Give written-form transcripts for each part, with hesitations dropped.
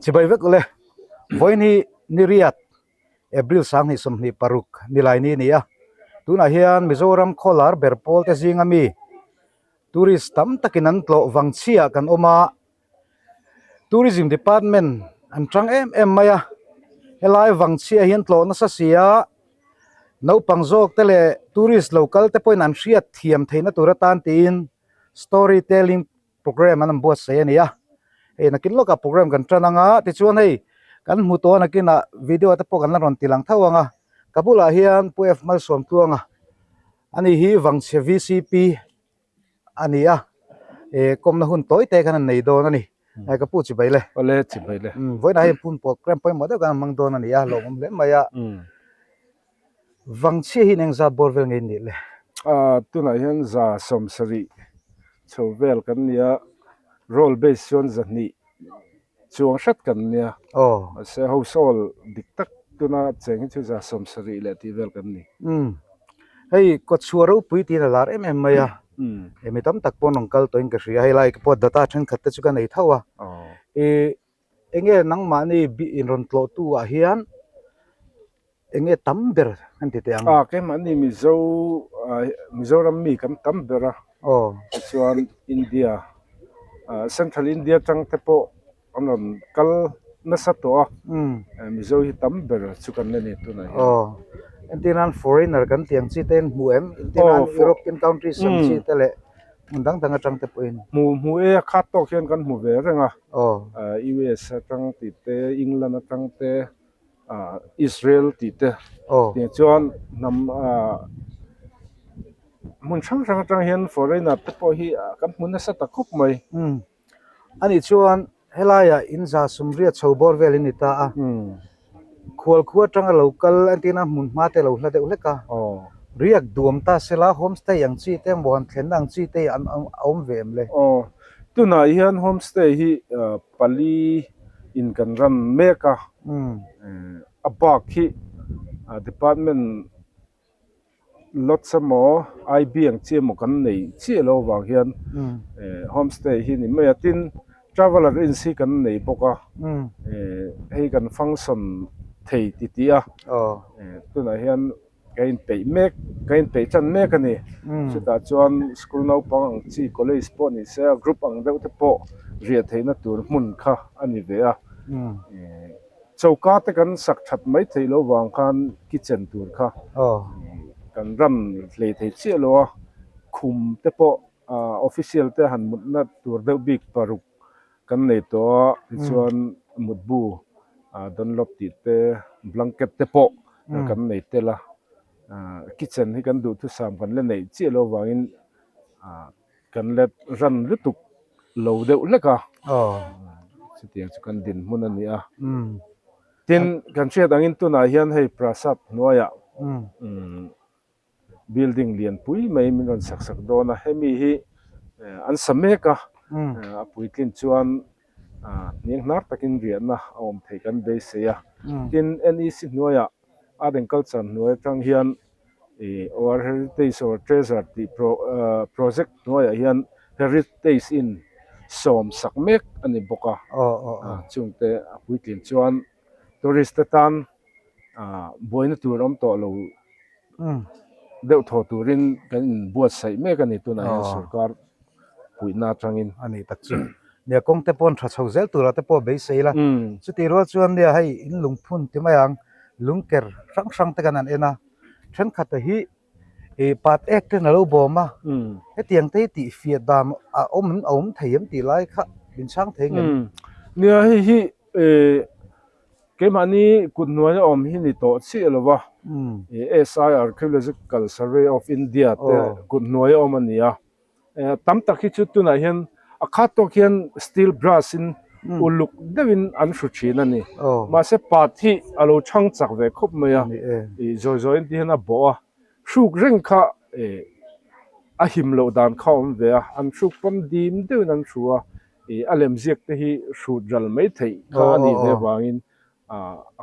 chibai vek le voini niriat April sang ni somni paruk nilai ni nia tuna hian Mizoram kholar berpol te zingami tourist tam takinan tlo wangchia kan oma tourism department an tang em maya helai wangchia hian tlo na sa sia no pangjok tele tourist local te point an hriat thiam theina turatan tin storytelling program an buat se ania e nakin loka program kan trananga ti chuan hei kan hmu to nakina video te pok an ron tilang thawanga kabula hian puef mal som tuanga ani hi wangche VCP ania e komna hun toy te kan nei don ani ai ka pu chi baile ole chi baile voi na hi pun program poi mo de kan mang don ania lom le maya wangche hi neng za borvel ngei ni le tuna hian za somsari chovel kan nia role based on zani chuang shat kan nia se household diktak tuna cheng chu za somsari le ti vel kan ni hei ko chuaro pui ti na lar em maya emi tam tak pon ongkal toin ka ria hi like pod data then khat te chu kan ei thawa enge nang ma ni bi in ron tlo tu a hian enge tamber an ti te ang ke ma ni Mizoram mi kan tambera chuan India Central India tang te po anon kal na sa to Mizo hi tamber chu kan ni tu na Indian foreigner kan tiang chi ten muem Indian European countries sam chi tele undang tanga tang te poin mu e khat to khian kan mu ve renga US tang ti te England tang te Israel ti te ti chuan nam mun chang tang hian foreigner te po hi kan mun na sa ta khop mai ani chuan helaya inza sumria chobor velin ita a khol khuwa tanga local antina mun ma te lo hla de uleka riak duam ta sela homestay yang chi te mon thlenang chi te an om vem le tuna hian homestay hi pali in kan ram meka abak hi department lots more IB ang chi mo kan nei chi lo wang hian homestay hi ni me tin traveler agency kan nei boka hei kan function thei titia tuna hian kain pe chan mek ani chuta chuan school no pang chi college po ni se group ang deuh te po ria theina tur mun kha ani ve a chauka te kan sak that mai theilo wang khan kitchen tur kha kan ram hle thei chi lo khum te po official te han mutna tur deuh big paruk kan nei to chuan mutbu donlop ti te blanket te po kan nei te la kitchen hi kan du thu sam kan le nei chi lo wangin kan let ran lutuk lo deuh leka chitiang chu kan din mun ani a tin kan chet angin tu na hian hei prasat noya building lian pui mai min ron sak dona hemi hi an sameka puitlin chuan ning nar takin riana om thei kan be se ya tin NEC noya aden culture noya tang hian or heritage or treasure the project noya hian heritage in som sakmek ani boka chungte puitlin chuan tourist tan boina turom to lo deuh tho turin kan buat sai mek ani tuna sarkar puina tangin ani takchu ne kong te pon tha chhozel tura te po be seila chuti ro chuan dia hai in lungphun ti mayang lungker sang te kanan ena then khat hi e pat ek te nalo boma he tiang te ti fiadam a om thayem ti lai kha bin sang thengem nia hi ke mani kunnuai om hi ni to chi lowa SI Archaeological Survey of India te kunnuai om ania tam tak hi chu tuna hian a khato khian steel brass in uluk dewin an hruchin ani ma se pathi alo chang chak ve khop maya zoi ti hena bo a hruk reng kha a him lo dan khawm ve an hruk pom dim deuh nan thua alem ziak te hi hrut ral mai thei kha ani ve wangin a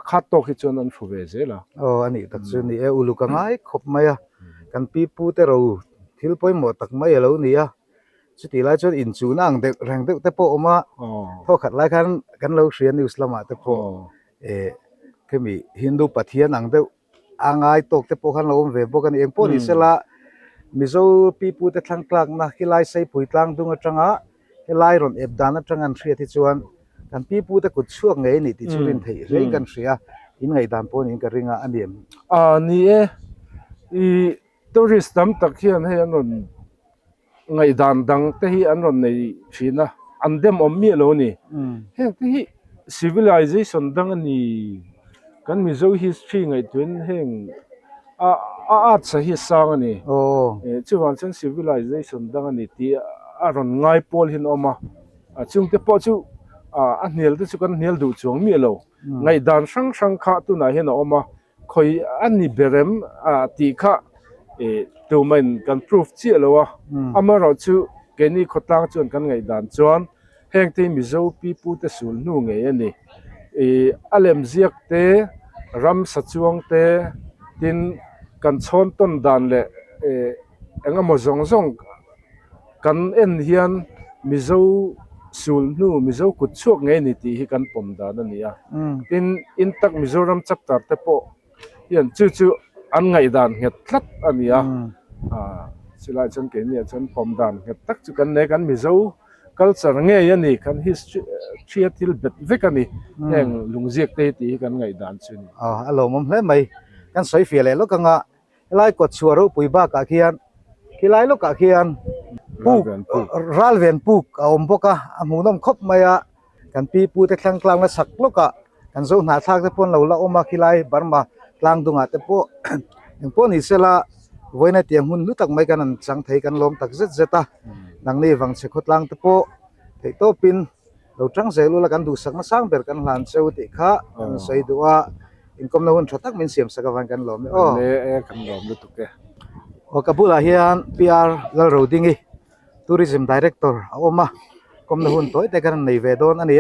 khato khi chon an thuve zela ani tak chu ni uluka ngai khop maya kan pi pu te ro thil poi mo tak mai lo nia สุดที่ไรจนอินจูนั่งเด็กแรงเด็กแต่พอออกมา อ๋อ พอขัดไรกันเราเรียนนิวส์ละมาแต่พอ อ๋อ คือมีฮินดูปะเทียนังเด็กอ่างไอตกแต่พอขันเราเว็บกันเองพอนี่เสละมิโซปีปูแต่ทางกลางนะที่ไล่ใส่ปุ๋ยกลางดุงจังอ่ะที่ไล่รอนเอฟดานะจังอันเสียที่ชวนกันปีปูแต่กุดช่วงไงนี่ที่จุรินทร์เรื่องกันเสียอินไงดานพอนี่กันเรื่องอันเดียม นี่อีตัวริสตัมตักเฮียนให้อันนั้นไงดันดังแต่ที่อันนั้นในชีนะอันเดมอมมีโลนี่เฮ้ที่ civilization ดังนี่กันมีโซ history ไงตัวนี้เฮงอาจจะฮิสางนี่ โอ้ ชื่อว่าเช่น civilization ดังนี่ที่อันนั้นง่ายพอหินออกมาจึงจะพอจูอันเนียลที่สุกันเนียลดูจวงมีโลไงดันสังขาตัวไหนเห็นออกมาคอยอันนี้เบรมตีค่ะตัวมันกันพิสูจน์เชื่อแล้วว่าอามาเราชูแกนี่ขดตั้งจนกันไงด่านจวนแห่งที่มิโซปีปูเตสูลนู่ไงนี่อาเลมเจียกเตรำสัจวงเตดินกันชนต้นด่านเลยเอ็งอมซงกันเอ็นเฮียนมิโซสูลนู่มิโซกุดช่วงไงนี่ที่กันปมด่านนี่อ่ะอินตักมิโซรำจับตัดเตโปยันจู่อันไงด่านเห็ดทัดอันนี้สิลายฉันเกี่ยนี่ฉันปมด่านเห็ดตักจุกันในกันมิโซกัลเซอร์ไงยันนี่กันฮิสเชียทิลเบ็ดเวกันนี่แห่งลุงเจียกเตตีกันไงด่านชุนอารมณ์มันเลยไหมกันสวยเฟียเลยแล้วก็งะไล่กดชัวร์ปุยบ้ากะเคียนที่ไล่ลูกกะเคียนปูรัลเวนปูกเอาอมพกะหมูน้ำคบมากันปีปูแต่ครั้งกลางละสักลูกกะกันโซหนาทากแต่ปนเราละอมมาที่ไล่บาร์มากลางดุงอ่ะแต่พวกอย่างพวกนี้เสละไว้ในเตียงหุ่นรู้ตักไม่กันนั่นจังไทยกันลมตักเจ็ดตาดังนี้ฟังเสกขดลางแต่พวกเทโตปินเราจังเสรู้ละกันดูสักมาสร้างเปิดกันหลานเซวติค่ะใส่ดูว่าอินคอมเราหุ่นชดตักเป็นเสียมสักวันกันลมโอ้กันลมรู้ตุกโอ้กับบุลาเฮียนพีอาร์แล้วเราดิ้งทัวริซึมดีเรคเตอร์เอามาคอมเราหุ่นตัวแต่กันในเวดอนอันนี้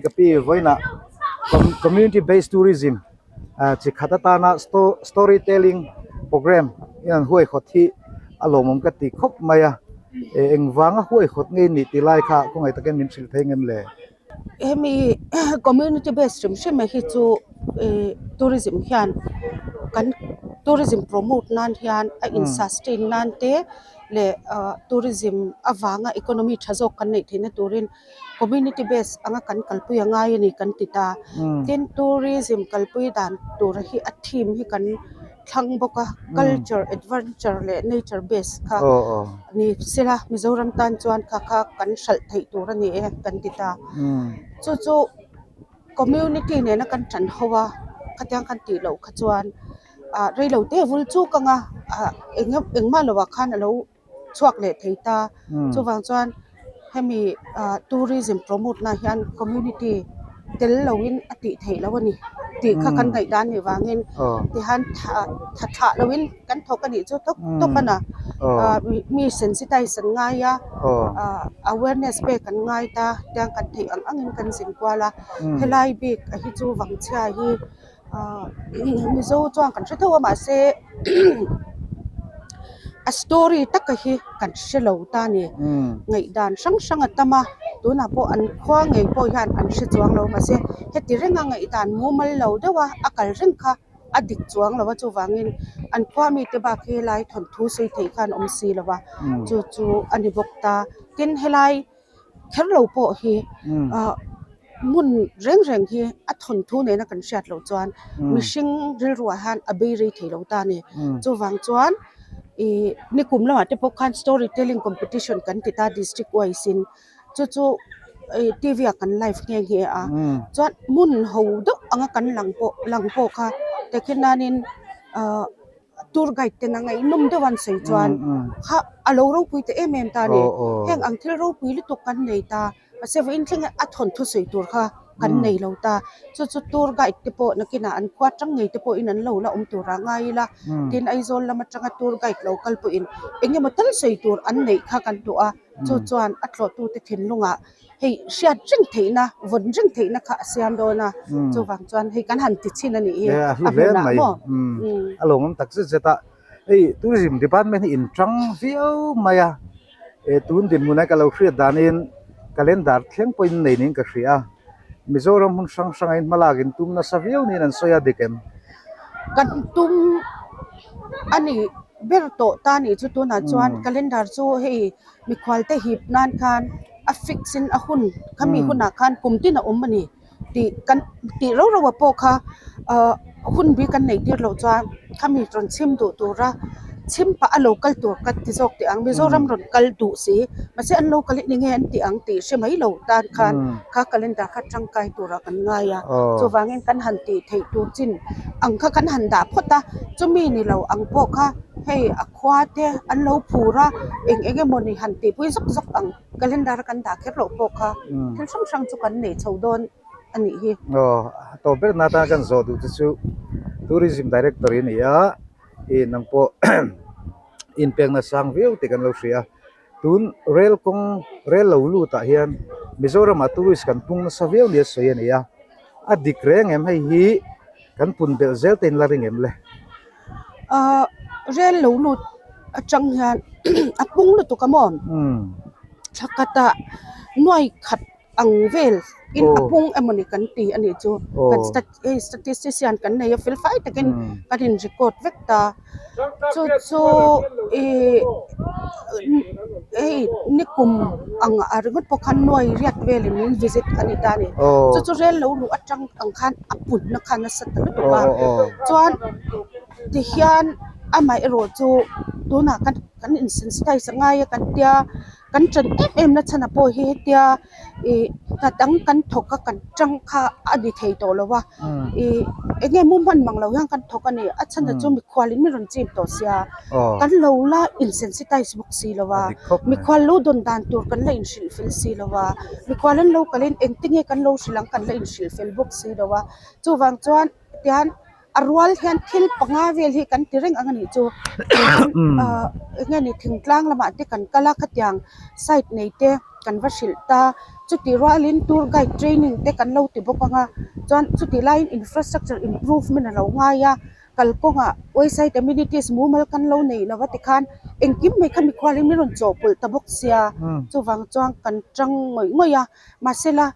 กับพี่ไว้นะcommunity based tourismจิขัดตานะ storytelling program ยันห้วยขดที่อารมณ์มันก็ติคบมาเอ็งวางห้วยขดเงินนี่ตีไล่ค่ะคงไอ้ตะเกียนมินสิลเทเงินเลยมี community based ใช่ไหมที่จูtourism เฮียนกัน tourism promote นั่นเฮียนin sustain นั่นเตะเลยtourism อวางeconomy ทศกันในที่นั่นตัวเรน community based อังกันกัลปุยง่ายนี่กันติดตาเต้น tourism กัลปุยด่านตัวที่อัดทีมที่กันทั้งบก culture adventure และ nature based ค่ะนี่สิละมิโซรัมตันจวนค่ะกันสัลไทยตัวนี้กันติดตาจู่ community เนี่ยนะกันจันหัวขัดยังกันตีเหล่าขจวนเรื่องเหล่าเตะวุลจูกังเอ็งมาเหล่าขันเหล่าชวกเละไทยตาจู่ฟังจวนให้มีtourism promote นะยัน community เตลเราวินอติไทยแล้ววันนี้ติข้ากันไก่ด้านนี่วางเงินที่ฮันถัดเราวินกันทกันนี่จู่ทุกปันนะมี sensitize ง่ายawareness เปกันง่ายตาเดียงกันไทยอังเงินกันสิงกว่าละให้ไล่บิ๊กให้จู่วังเชียฮีมีจู่จ้างกันช่วยทั่วมาเซstory ตักฮีกันเชลล์ตานี่ไงด่านสังตมาตัวน่ะพออันคว้าไงพอยันอันเชจวงเรามาเสเฮติเรื่องไงด่านมูมัลเราเดว่าอากาศเรื่องค่ะอดิกจวงเราว่าจูวางินอันคว้ามีเตบาเคไลทนทูสิเทกันอมซีเราว่าจู่อันนี้บอกตากินเฮไลแค่เราพอฮีมุนเร่งฮีอัทนทูเนี่ยนักกันเชียดเราจวนมิชิงเรื่องรัวหันอเบรีเทเราตาเนี่ยจูวางจวนนี่กลุ่มเราที่พวกคัน storytelling competition กันที่ตา district wise สินจู่ทีวีกันไลฟ์เงี้ยจวนมุนหูดุอังกันหลังโปค่ะแต่ขณะนี้tour guide เต็นยังไงนุ่มเดวันใส่จวนค่ะอารมณ์เราคุยแต่เมมตาเนี่ยแห่งอังที่เราคุยลิตุกันในตาเซฟอินเช่นอัฐนทุสิตัวค่ะกันในเราตาจู่ตัวไกด์ที่พอนักกินอันกวาดจังไงที่พออินันเราละตัวร่างไงละดินไอโซนละมันจังตัวไกด์เราคัลปอินเองยังมาตั้งใส่ตัวอันในค่ะกันตัวจู่อันอัดลอตัวที่ทิ้งลงเฮ้ยเสียจังเถนะวนจังเถนะค่ะเสียมโดนะจู่ฟังจวนให้กันหันติดชินนี่อันนี้นะมั้งอารมณ์มันตักสิเจตาtourism department in จังฟิวมาย tun din munai ka lo khriat danin calendar thleng point nei ning ka hria Mizoram hun sang sangain malagin tumna saviau ni nan soya dikem kan tum ani berto tani chu tu na chuan calendar chu hei mi khwalte hip nan khan a fixin a hun khami huna khan kumti na umani ti kan ti ro ro wa po kha hun bi kan nei tir lo chuan khami tron chim du tura chim pa a local tur kat ti jok ti ang Mizoram ron kal du si ma se an local ni nge an ti ang ti she mai lo tan khan kha calendar kha tangkai tura kan ngaya chu wangin kan han ti thei tu chin ang kha kan han da phota chumi ni lo ang po kha hei akhwa te an lo phura enge moni han ti pui zok zok ang calendar kan da kher lo po kha thil sang sang chu kan nei chodon ani hi to ber na ta kan zo du chu tourism director ni ya nang po in peng na sang view te kan lo sia tun rel lo lu ta hian Mizoram tourist kan pung na sa view ni so yan ya adikreng em hai hi kan pun bel zel ten la ring em le rel lo lu atang hian apung lu to kamon thakata noi khat ang vel in apung emoni kan ti ani chu kan statistician kan nei fil fai takin kan record vekta chu nikum ang argut pokhan noi riat vel in visit ani tani chu rel lo lu atang ang khan apun na khan na sat na to ba chuan ti hian amai ro chu tuna kan insensitize ngai kan tia kan chan em na chana po hi tia ta dang kan thoka kan chang kha adi thei to lowa enge mumhan manglo yang kan thoka ni achana chu mi khwalin mi ron chim to sia kan lo la insensitize bok si lowa mi khwal lo don dan tur kan la in shil fil si lowa mi khwalan lo kalin engtinge kan lo silang kan la in shil fil bok si lowa chu wang chuan tian arwal hian thil panga vel hi kan tireng angani chu ngani thingtlang lama te kan kala khatyang site nei te kan vasil ta chuti roalin tour guide training te kan lo ti bokanga chuan chuti line infrastructure improvement lo nga ya kalkonga website amenities mumal kan lo nei lawa ti khan engkim me khami khwalin mi ron chopul tabok sia chu wang chuang kan tang ngoya masela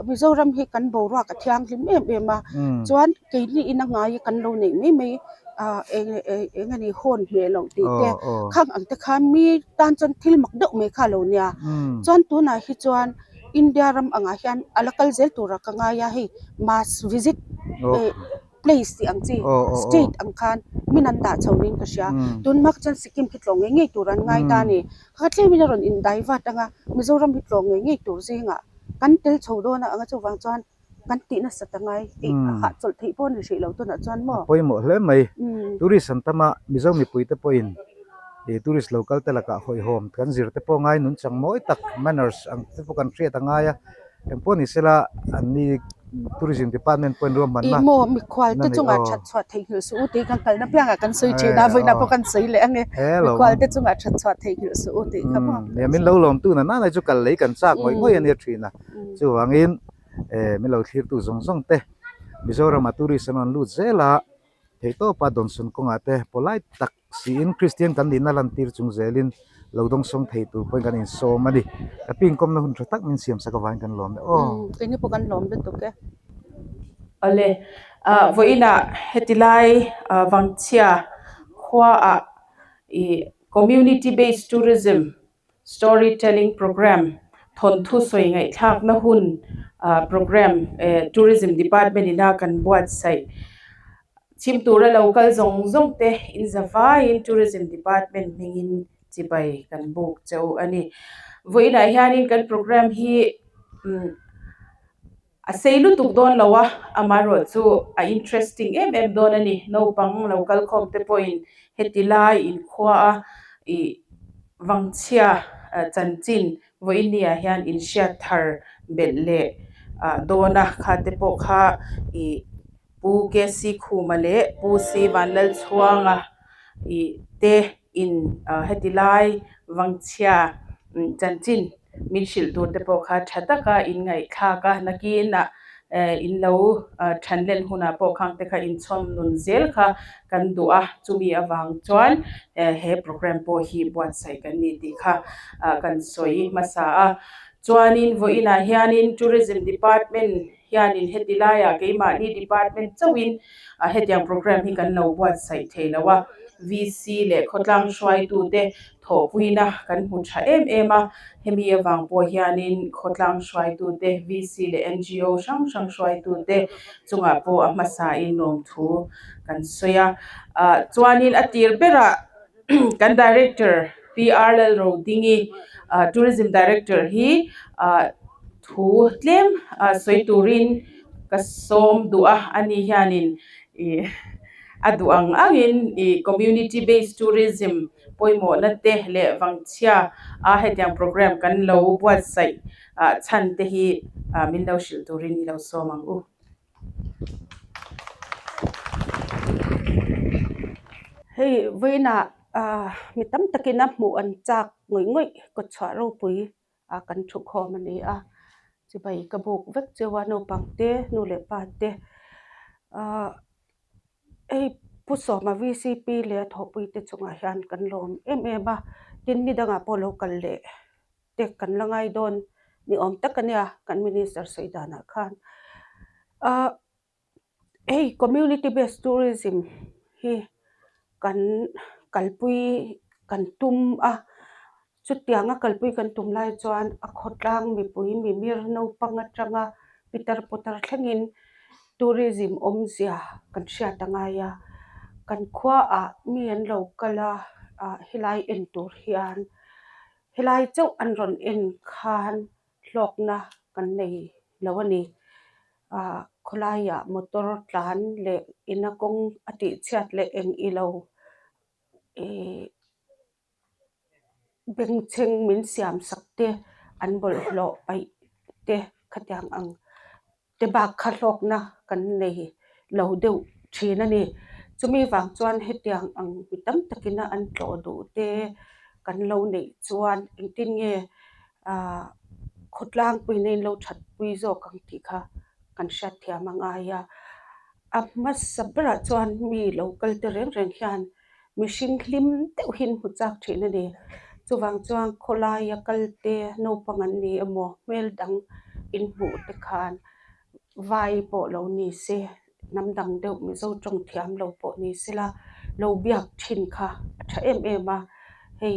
Mizoram hi kan bora ka thiang lim em ma chuan keini ina ngai kan lo nei me engani hon me long ti te khang ang te kha mi tan chon thil mak deuh me kha lo nia chuan tu na hi chuan India ram anga hian alakal zel tura ka nga ya hi mass visit place ti ang chi state ang khan minanda chawnin ka sia tun mak chan Sikkim ki tlong nge turan ngai ta ni khatle mi ron in daiwa tanga Mizoram hi tlong nge tur zinga kan tel chodona anga chu wang chuan kan ti na satangai ha chol thei pon ri sei lo to na chuan mo poi mo hle mai tourist antama Mizoram mi puite point tourist local te laka hoi hom kan zir te po ngai nun chang moi tak manners ang te po kan thria tanga ya tempo ni sela ani tourism department point rom man ma mo mi khwal te chunga that chwa thei hil su te kan kal na pyanga kan soi che na voina po kan sei le ange mi khwal te chunga that chwa thei hil su te khama ne min lo lom tu na na chu kal lei kan chak moi moi ani thina chu wangin mi lo thir tu zong zong te Mizoram tourism an lu zela theito pa don sun ko ngate polite tak si in Christian kan din na lantir chung zelin lodong song thei tu point kan in so madi aping kom na hun tak min siam sa ka wan kan lom kini po kan lom de to ke ale voina hetilai wangchia khwa community based tourism storytelling program thon thu soi ngai thak na hun program tourism department ina kan buat sai chim tura local zong zong te in zawa in tourism department mingin chibai kan buk chau ani voina hianin kan program hi aseilu tuk don lawa amaro chu a interesting em don ani no pang local com te point hetilai in khwa wangchia chanchin voinia hian in sha thar belle dona khate po kha pu ke si khumale pu si wanlal chuanga te in hetilai wangchia chanchin min shil tur te po kha thataka in ngai kha ka nakina in lo thanlen huna po khang te kha in chom nun zel kha kan dua chumi awang chuan he program po hi buat sai kan ni ti kha kan soi masa a chuanin voina hianin tourism department hianin hetilaya keima ni department chawin hetiang program hi kan lo buat sai theilawa VC le khotlang shwai tu te thopuina kan hu tha em a hemi awang po hianin khotlang shwai tu te VC le NGO sang shwai tu te chunga po amasa in nom thu kan soya chuanin atir bera kan director PR lal ro dingi tourism director hi thu tlem soiturin kasom dua ani hianin aduang angin community based tourism poimo na te le wangchia hetiang program kan lo buat sai chan te hi min lo shil turin lo somang u hei voina mi tam takina mu an chak ngoi ko chwa ro pui kan thu kho mani chi bai ka buk vek chewa no pangte nu le pa te ei puso ma VCP le thopui te chunga hian kan lom ba tin ni danga polo kal le te kan langai don ni om takania kan minister Saidana Khan ei community based tourism hi kan kalpui kan tum chutianga kalpui kan tum lai chuan khotlang mi pui mi mir no panga tanga pitar potar thlangin tourism omzia kan sha tangaya kan khwa mi an lo kala hilai en tur hian hilai chau an ron en khan hlokna kan nei lawani kholaya motor tlan le inakong ati chat le eng ilo bengcheng min siam sakte an bol hlo pai te khatyang ang te ba khalok na kan nei lo deu thina ni chumi wang chuan hetiang ang pitam takina an tlo du te kan lo nei chuan engtin nge khotlang pui nei lo that pui zo kang ti kha kan shat thia mangaya mas sabra chuan mi local te reng hian mishing hlim te hin hu chak thina ni chuwang chuang kholaya kalte no pangan ni amo mel dang in hu te khan vai po lo ni se namdang deuh mi zo tong thiam lo po ni sila lo biak thin kha tha ma hei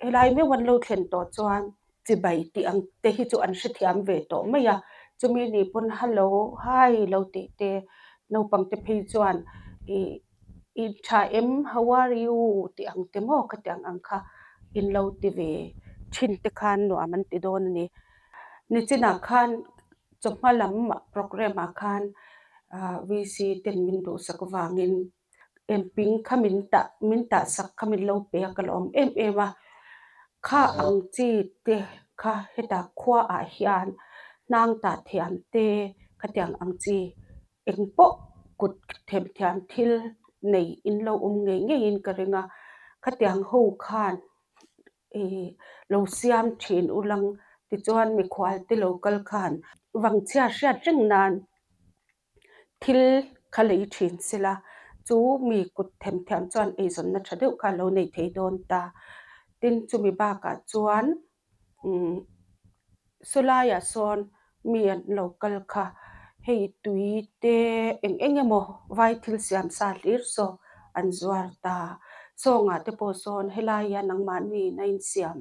helai me wan lo thlen to chuan chi bai ti ang te hi chu an hri thiam ve to maya chumi ni pun hello hi lo ti te no pang te phei chuan in tha how are you ti ang te mo ka tyang ang kha in lo ti ve thin te khan no aman ti don ni china khan chokmalam program khan VC ten min do sakwangin emping khamin ta sak khamin lo pe kalom ma kha ang chi te kha heta khwa hian nang ta thiam te khatyang ang chi engpo kut them thiam thil nei in lo nge in karenga khatyang ho khan lo siam thin ulang ti chuan mi khwal te local khan wangchia sha tring nan thil khalei thin sila chu mi kut them thiam chuan zon na thadeu kha lo nei thei don ta tin chumi ba ka chuan solaya son mi an local kha hei tui te emo vai thil siam sa lir so an zuar ta so nga te po son helaya nang mani na in siam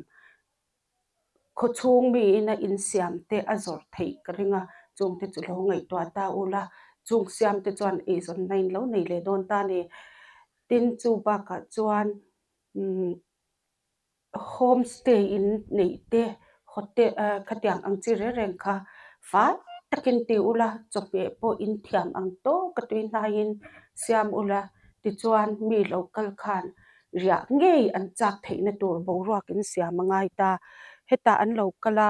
kho chung mi na in siam te azor thei karinga chung te chulo ngai to ta ula chung siam te chuan zon nain lo nei le don ta ni tin chu ba ka chuan homestay in nei te hotel khatyang ang chi reng kha fa takin ti ula chope po in thiam ang to katui na in siam ula ti chuan mi local khan ria ngei an chak theina tur bo ruak in siam mangai ta heta an locala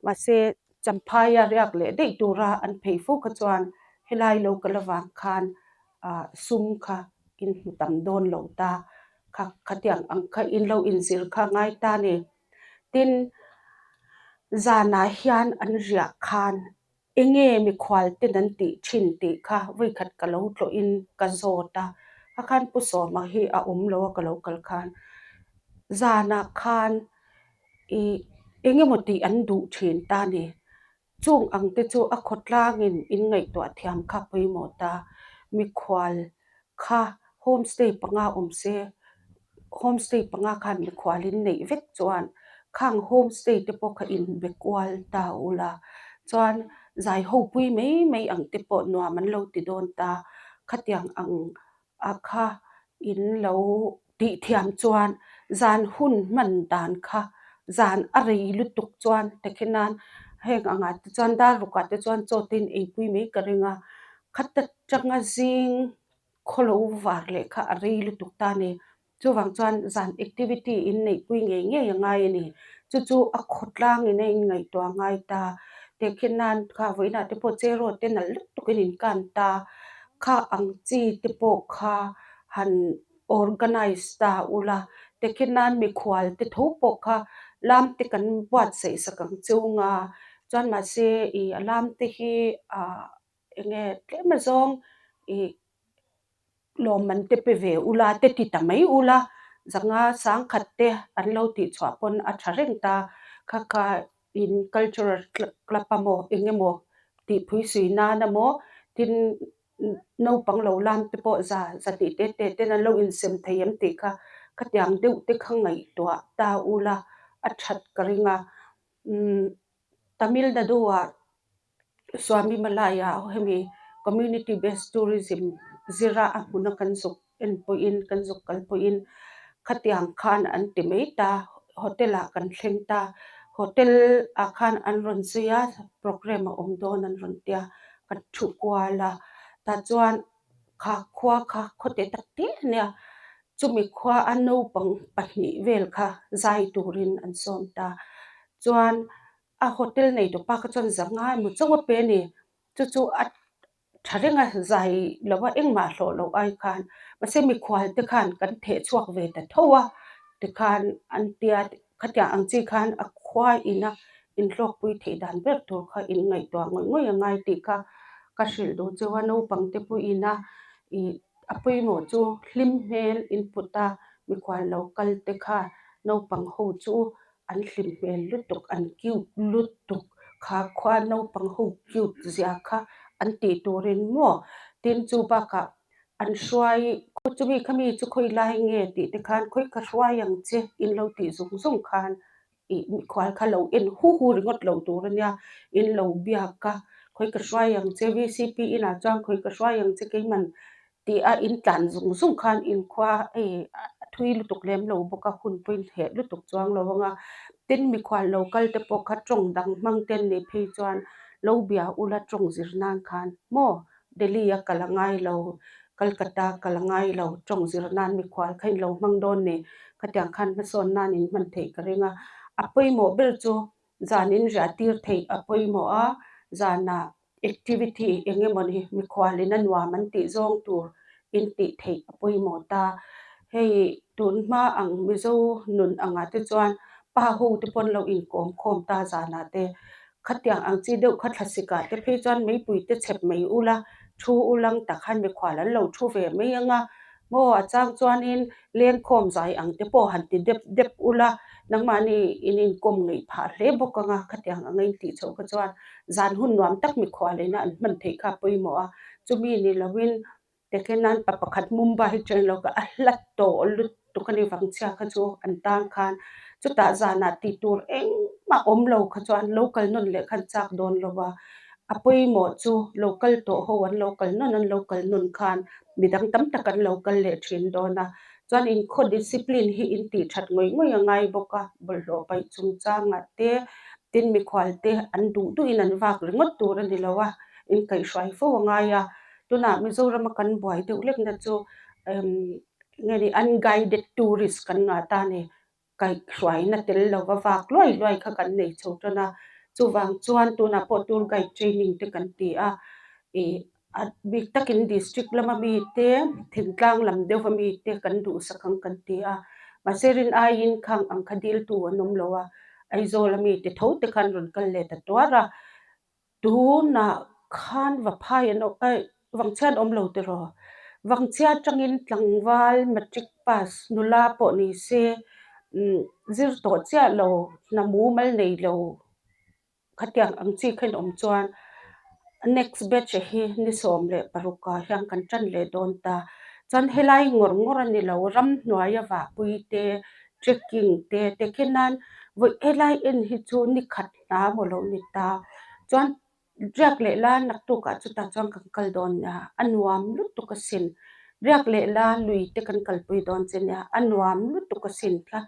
ma se champhaya riak le dei tura an phei fu ka chuan helai local wang khan sum kha in mutam don lo ta khatyang ang kha in lo in zir kha ngai ta ni tin zana hian an ria khan enge mi khwal te nan ti thin ti kha voi khat ka lo tlo in ka zota khan pu so ma hi a lo ka lo kal khan zana khan enge moti an du thin ta ni chung ang te chu a khotlang in ngai to thiam kha pui mo ta mi khwal kha homestay panga se homestay panga khan mi khwalin nei vek chuan khang homestay te po kha in bekwal ta ula chuan zai ho pui mai ang te po no man lo ti don ta khatiang ang kha in lo ti thiam chuan zan hun man dan kha zan arei lutuk chuan tekhinan heng anga te chuan da ruka te chuan chotin ei pui mai karinga khatta changa zing kholo war le kha arei lutuk ta ni chuwang chuan zan activity in nei pui nge ngai ni chu a khotlang in ngai to ngai ta tekhinan kha voina te po chero te nal lutukin in kan ta kha ang chi te po kha han organize ta ula tekhinan mi khwal te tho po kha lam te kan buat sei sakang chunga chuan ma se alam te hi enge tlemazong lo man te pe ve ula te ti tamai ula zanga sang khatte an lo ti chwa pon a thareng ta kha in cultural club amo engemo ti phui sui na na mo tin no pang lo lam te po za ti te na lo in sem thayam ti kha khatyang deu te khangai to ta ula a that karinga Tamil Nadu Swami Malaya hemi community based tourism zira amuna kanzuk en poin kanzuk kalpoin khatiang khan an timeta hotel a kan thlengta hotel a khan an ron suya program om don an ron tia kan thu kwala ta chuan kha khwa kha khote takti nia chumi khwa anno pang pahni vel kha zai turin an som ta chuan a hotel nei to pa ka chon zanga mu chawa pe ni chu a tharenga zai lawa engma hlo lo ai khan mase mi khwal te khan kan the chuak ve ta thowa te khan an tia khatya ang chi khan a khwa ina in hlok pui the dan ber to kha in ngai to ngoi ngai ti kha ka hril do chuwa no pang te pu ina apui mo chu hlim hmel in puta mi khwal local te kha no pang ho chu an hlim hmel lutuk an kiu lutuk kha khwa no pang ho kiu zia kha an ti turin mo tin chu ba ka an hruai ko chu mi khami chu khoi lai nge ti te khan khoi ka hruai ang che in lo ti zung khan mi khwal kha lo in hu ringot lo turania in lo bia ka khoi ka hruai ang che VCP ina chang khoi ka hruai ang che keiman ti a in tlan zung khan in khwa thui lutuk lem lo boka hun point he lutuk chuang lo wanga tin mi khwal local te po kha tong dang mang ten ni phei chuan lo bia ula tong zirnan khan mo Delhi a kalangai lo Kolkata kalangai lo tong zirnan mi khwal khain lo mang don ni khatyang khan ma son nan in man thei karenga apoi mo bel chu zanin ratir thei apoi mo a zana activity engemoni mi khwalin anwa man ti zong tur in ti thei apoi mo ta hei tun ma ang mizo nun anga te chuan pa ho te pon lo in kom khom ta zana te khatyang ang chi deuh kha thlasika te phei chuan mei pui te chhep mei ula thu ulang ta khan mi khwalan lo thu ve mei anga mo achang chuan in len khom zai ang te po han ti dep ula nangmani in kom ngei pha hle bokanga khatyang angai ti chho ka chuan zan hun nuam tak mi khwalena an man thei kha pui mo a chumi ni lawin tekhenan papakhat Mumbai train lo ka ahlat to lut tukani wangchha kha chu an tang khan chuta zana ti tur eng ma om lo kha chuan local non le khan chak don lowa apoi mo chu local to ho an local non an local nun khan midang tam takan local le thin dona chuan in kho discipline hi in ti that ngoi ngai boka bollo pai chung changa te tin mi khwal te an du in an wak ringot tur ani lowa in kai hrai fo nga ya tuna Mizoram kan buai deuh lek na chu ngeni unguided tourist kan nga ta ni kai hrai na tel lo wak loi kha kan nei chotana chuwang chuan tuna po tour guide training te kan ti a big takin district lama mi te thingtlang lam deuh mi te kan du sakang kan ti a maserin a in khang ang khadil tu anom lowa aizol mi te tho te khan ron kal le ta twara ดูนะข้านว่าพายนวังเชียนอมโลติรอวังเชียจังอินตลังวาลแมทริกพาสนุลาปอนี่เซซิรโตเจียโลนามูมัลในโลขัดยังอังจีขึ้นอมจวน next batch hi ni som le paruka hyang kan chan le don ta chan helai ngor ni lo ram hnuaya wa puite trekking te kenan voi helai in hi chu ni khat na mo lo ni ta chuan riak le la nak tu ka chu ta chuan kan kal don na anuam lut tu ka sin riak le la lui te kan kal pui don chen ya anuam lut tu ka sin thla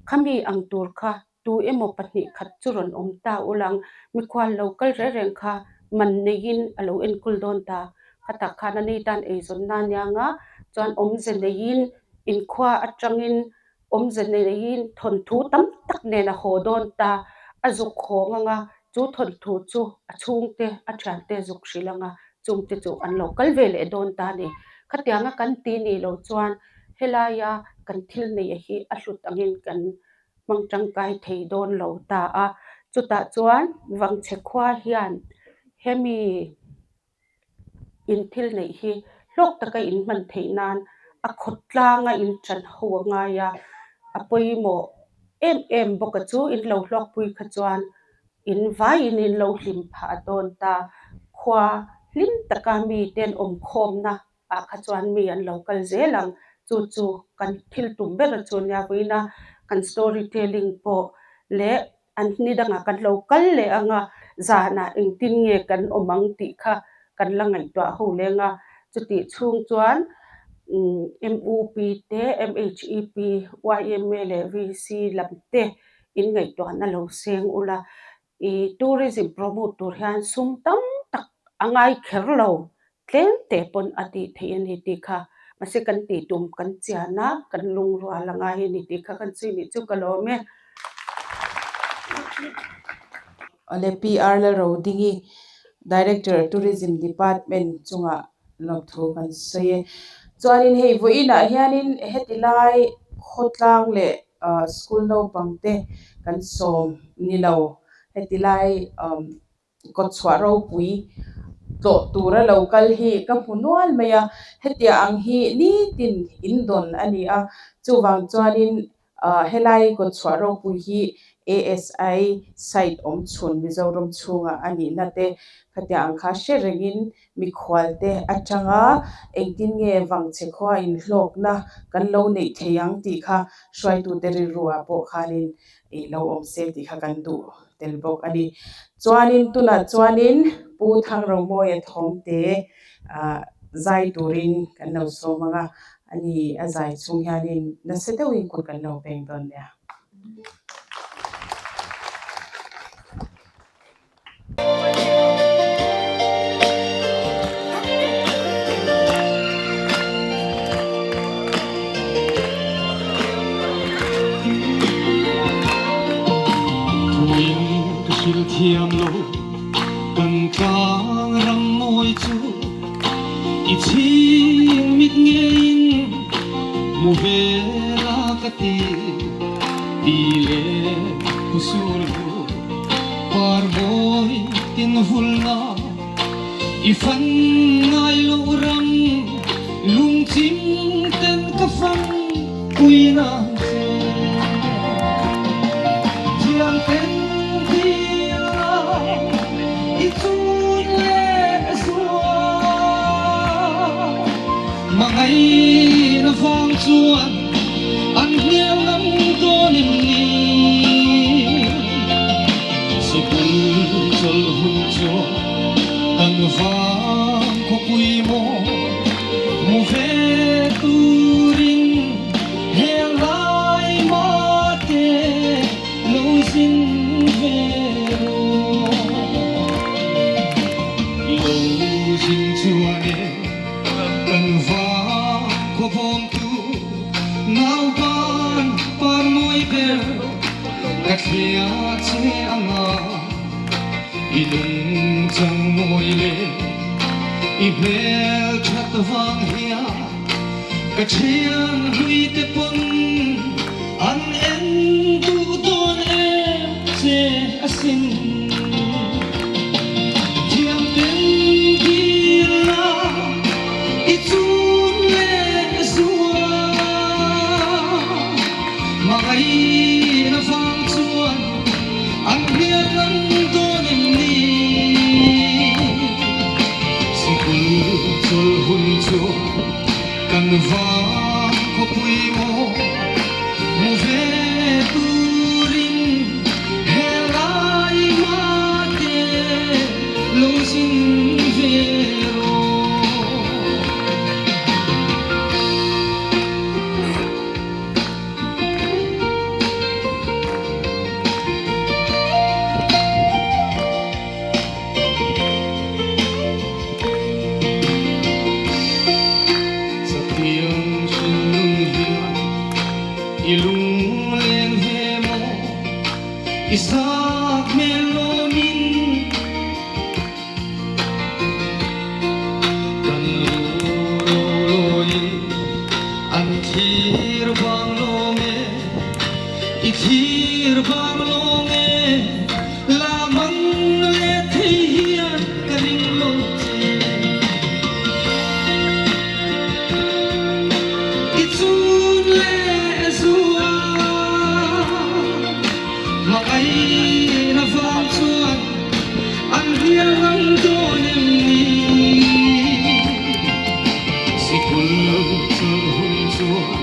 khami ang tur kha tu emo pahni khat churon om ta ulang mi khwal local reng kha man nein alo en kul don ta khata khana ni tan e zon na nya nga chuan om zen nein in khwa atangin om zen nein thon thu tam tak ne na ho don ta azuk khong nga chu thon thu chu achung te athan te zuk shilanga chung te chu an local vel e don ta ni khatia nga kan ti ni lo chuan helaya kan thil nei hi a hlut angin kan mangtang kai thei don lo ta a chuta chuan wang che khwa hian hemi in thil nei hi lok taka in man theinan a khotla nga in tran ho nga ya apoimo em boka chu in lo hlok pui kha chuan in vai in lo hlim pha don ta khwa hlim taka mi ten om khom na a kha chuan mi an local zelang chu kan thil tum ber chun ya voina kan storytelling po le an ni danga kan local le anga zana eng tin nge kan omang ti kha kan langai twa ho lenga chuti chung chuan MUP te MHEP YML VC lamte in ngai twa na lo seng ula I tourism promoter han sum tam tak angai kherlo tlen te pon ati thein hi ti kha mase kan ti tum kan chiana kan lung ro langa hi ni ti kha kan chi ni chu kalome ale PR la ro dingi director tourism department chunga lobtho kan saye chuanin hei voina hianin hetilai khotlang le school no pangte kan som nilo hetilai kotchwa ro pui to tura local hi ka punual maya hetia ang hi ni tin indon ani a chuwang chuanin helai kotchwa ro pui hi ASI site om chun mizoram chunga ani nate khatia ang kha sherengin mi khwalte atanga engtin nge wangche khwa in hlok na kan lo nei theyang ti kha shwai tu teri ruwa po khanin e lo om se ti kha kan du telbok ani chuanin tuna chuanin pu thang ro mo e thom te zai turin kan no so manga ani azai chung hianin na setewin ko kan no peng don ya thiam lo kan kang ram moi chu I ching mit ngein mu vela kati dile kusul par boy tin hulna I fan ngai lo ram lung chim ten ka fan kuina se thiam ten Mangai na fang chuan an hiam ngam to nim ni Sipul chol hun cho kan fang ko pui mo mu ve turin helai ma te lo sin ve lo sin chuan kan fang ko pom tu nau ban par moi ber kathia che anga ilung chang moi le I bel chat wang hia kachian hui te pon an en du don e che asin kan vang ko pui mo mu ve turin helai ma te lo sin vero ilung len he mo isak melomin kan roloy an thir bang longe ithir bang longe la man le thian kaling lo itun le makai na vang chuan an hial rang donem ni sikul chur hun chuan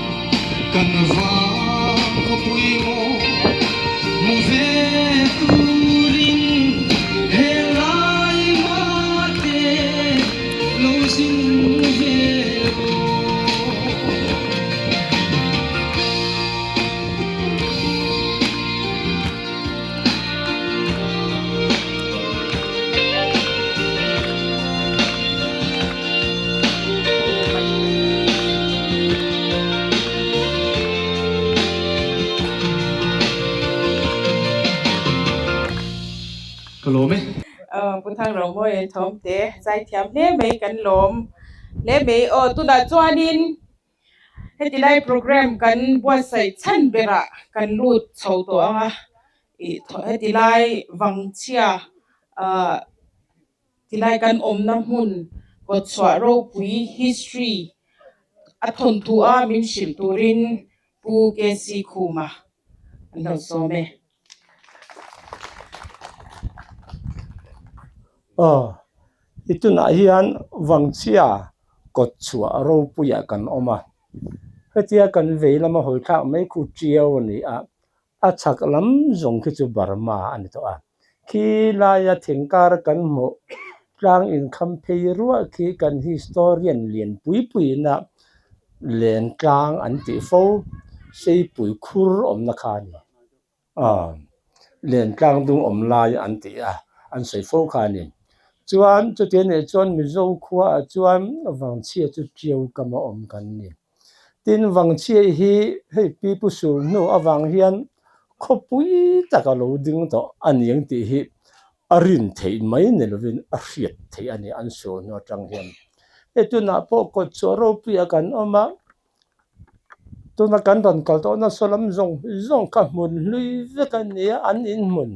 kan vang ko pui mo mu ve turin helai ma te lo sin vero Hello me ปุทางหลวงพ่อเอ็นทอมเตใจเทียมเล่ไม่กันหลมเล่ไม่ตุนาจวนินให้ติได้โปรแกรมกันบวชใส่ชั้นเบระกันรูดเฉาตัวอ่ะให้ติได้วังเชียติได้กันอมน้ำหุ่นกดสวะโรปุย history อัทนทัวมินชิมตูรินปูเกซีคูมาอันเราโซเมitu na hian wangchia kot chua ro puya kan oma hetia kan veilama hoi tha mai khu chiao ni a chak lam zong ki chu barma ani to a ki la ya thingkar kan mo tlang in khampei ruwa ki kan historian lian pui pui na len tlang an ti fo sei pui khur om na kha ni len tlang dung om lai an ti an sei fo kha ni chuan chu tian ne chuan mi zo khua chuan wangchia chu chiao kama om kan ni tin wangchia hi hei pi pu su no awang hian khopui taka lo ding to aniang ti hi arin thei mai ne lovin a hriat thei ani an so no tang hian etuna po ko choro pi kan oma tuna kan don kal to na solam zong ka mun lui ve kan ni an in mun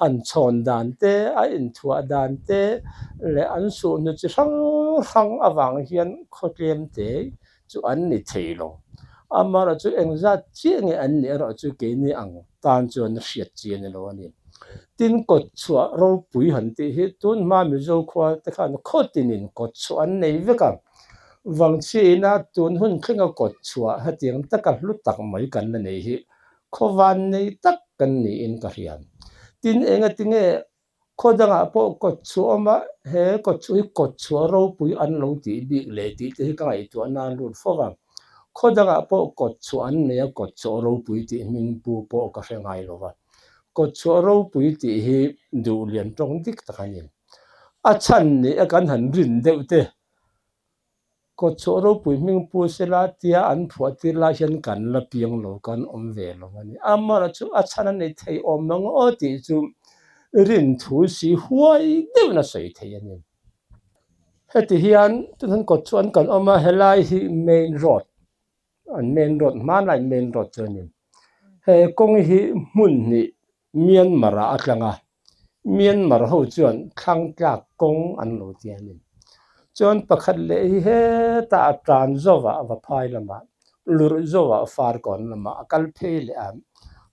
han chon dan te a in thua dan te le an su nu chi rang awang hian khotlem te chu an ni theilo amara chu engza chi nge an ni ro chu ke ni ang tan chuan hriat chi ni lo ani tin kot chua ro pui han ti hi tun ma mi zo khwa te khan khotinin kot chu an nei veka wangchi na tun hun khinga kot chua hatiang taka lutak mai kan na nei hi khowan nei tak kan ni in ka hian tin enga tinge khodanga po ko chuama he ko chui ko chuaro pui an lo ti bi le ti te ka ai to na lut foga khodanga po ko chuan ne ko chuaro pui ti min pu po ka hrengai lova ko chuaro pui ti hi du lian tong dik takanin a chan ni a kan han rin deute ko chuaro pui min pu sela tia an phua ti la hian kan la piang lo kan om ve lo ani amara chu a chan nei thei om mang o ti chu rin thu si huai deu na sei thei ani heti hian tun ko chuan kan oma helai hi main road an main road ma lai main road chuanin he kong hi mun ni Myanmar atlanga Myanmar ho chuan thlang tlak kong an lo tianin chuan pakhat le hi he ta tran zowa wa phai lama lur zowa far kon lama kal phei le am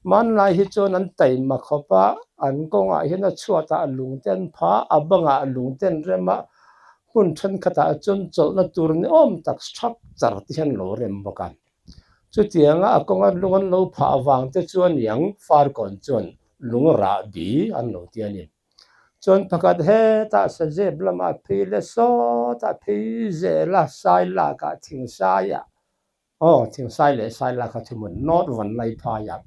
man lai hi chuan an tai ma khopa an konga hian a chuata lungten pha abanga lungten rema ปุ่นทันขตาจนจลนตัวนี้อ้อมตักสตรัคเจอร์ที่ฉันโลเรมบอกกันจุดที่งากงลุงโลผาวางแต่จวนยังฟาร์ก่อนจวนลุงราบีอันโลที่อันนี้จนประกาศเฮตาสเจบลมาพิเลโซตาพิเจลาไซลากาทิ้งไซอะทิ้งไซเลไซลากาที่มันนอดวันไลพายะ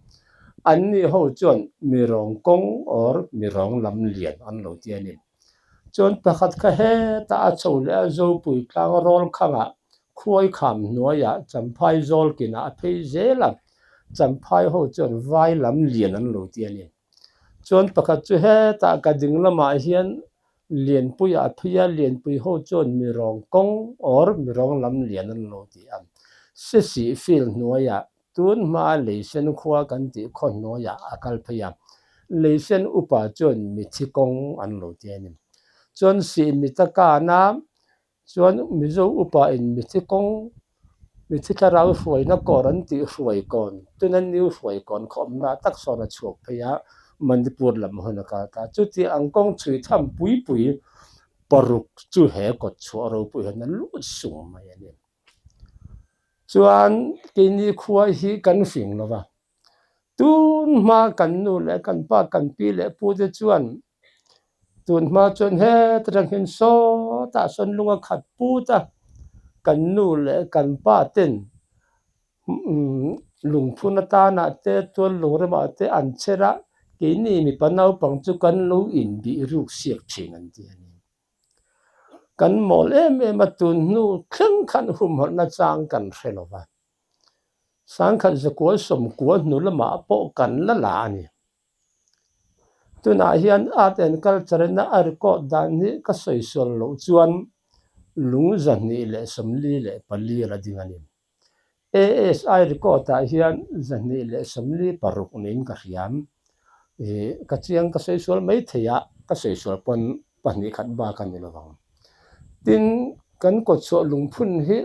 อันนี้เขาจวนมีรองกงหรือมีรองลำเลียนอันโลที่อันนี้จนประกาศเฮตาโจเลโจปุยกลางรอลขังะคุยคำนัวยะจำพายโจลกินอาพิเจลาจำพายเขาจวนไว้ลำเลียนอันโลที่อันนี้จนประกาศเฮตากระดิ่งละมาเฮียนเลียนปุยอาพิยาเลียนปุยเขาจวนมีรองกงหรือมีรองลำเลียนอันโลที่อันสิฟิลนัวยะตุนมาเลยเส้นขวากันที่คนนัวยะอาการพยายามเลยเส้นอุปจนมีที่กงอันโลที่อันนี้จนสีมิตรกาน้ำจนมิโซอุปอินมิที่กงมิที่เราสวยนักก่อนที่สวยก่อนตัวนั้นนิ้วสวยก่อนขอมาตักสอนชวกพยามันจะปวดลำหัวนักตาจุดที่อังกงช่วยทำปุยปรุกจู่เหกดชัวเราปุยนั้นลุดสูงมาอย่างนี้จวนกินนี่ขวายฮีกันฟิงแล้วว่าตุนมากันนู่นและกันป้ากันปีและพูดจวนตุนมาจนเฮตรังเห็นโซตาสนลุงขัดปูตากันนู่นและกันป้าเต้นลุงพุนตานาเตตัวลุงเรมาเตอันเชระกินนี่มีปนเอาปังจุกันลูอินบีรูกเสียกเชิงอันเดียนี้กันหมอลมาตุนนู่ครึ่งขันหุ่มหัวนาจางกันเรลวะสังขันจะกลัวสมกลัวนุละมาโปกันละลานี่ตัวนาเฮียนอาเตนกัลจรณะอาริโกดานี่ก็สวยสวยโลจวนลุงจันนี่แหละสมลีแหละปลีระดิ่งนี่ASI ริโกดาเฮียนจันนี่แหละสมลีปรุกนินกระยำก็เชียงก็สวยสวยไม่เทียก็สวยสวยปนนี่ขัดบ้ากันนี่ละวังดินกันกดสวลุงพุ่นฮี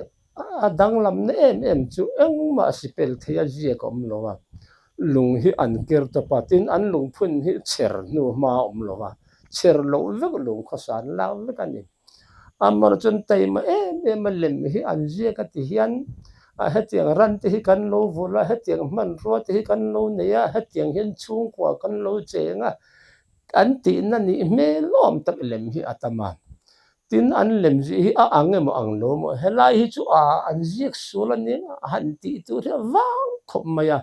ดังลำเนี่ยจู่มาสิเปิลเทียจีก็มโลวะลุงฮีอันเกิร์ตปาตินอันลุงพุ่นฮีเชร์นูมาโลวะเชร์โลวิกลุงข้าสารลาววิกันนี่อามาจนไตมามาเล่มฮีอันจีก็ที่ฮีอันเฮตียงรันที่ฮีกันโลวุละเฮตียงมันรัวที่ฮีกันโลเนียเฮตียงเห็นชุ่งกว่ากันโลเจงะอันที่นั่นนี่เมล้อมตักเล่มฮีอัตมาตินอันเล่มจีอังเงมอังโลมเฮลายฮิจูอันจีกสุลันนี่หันตีตัวเรื่องวังขบมายา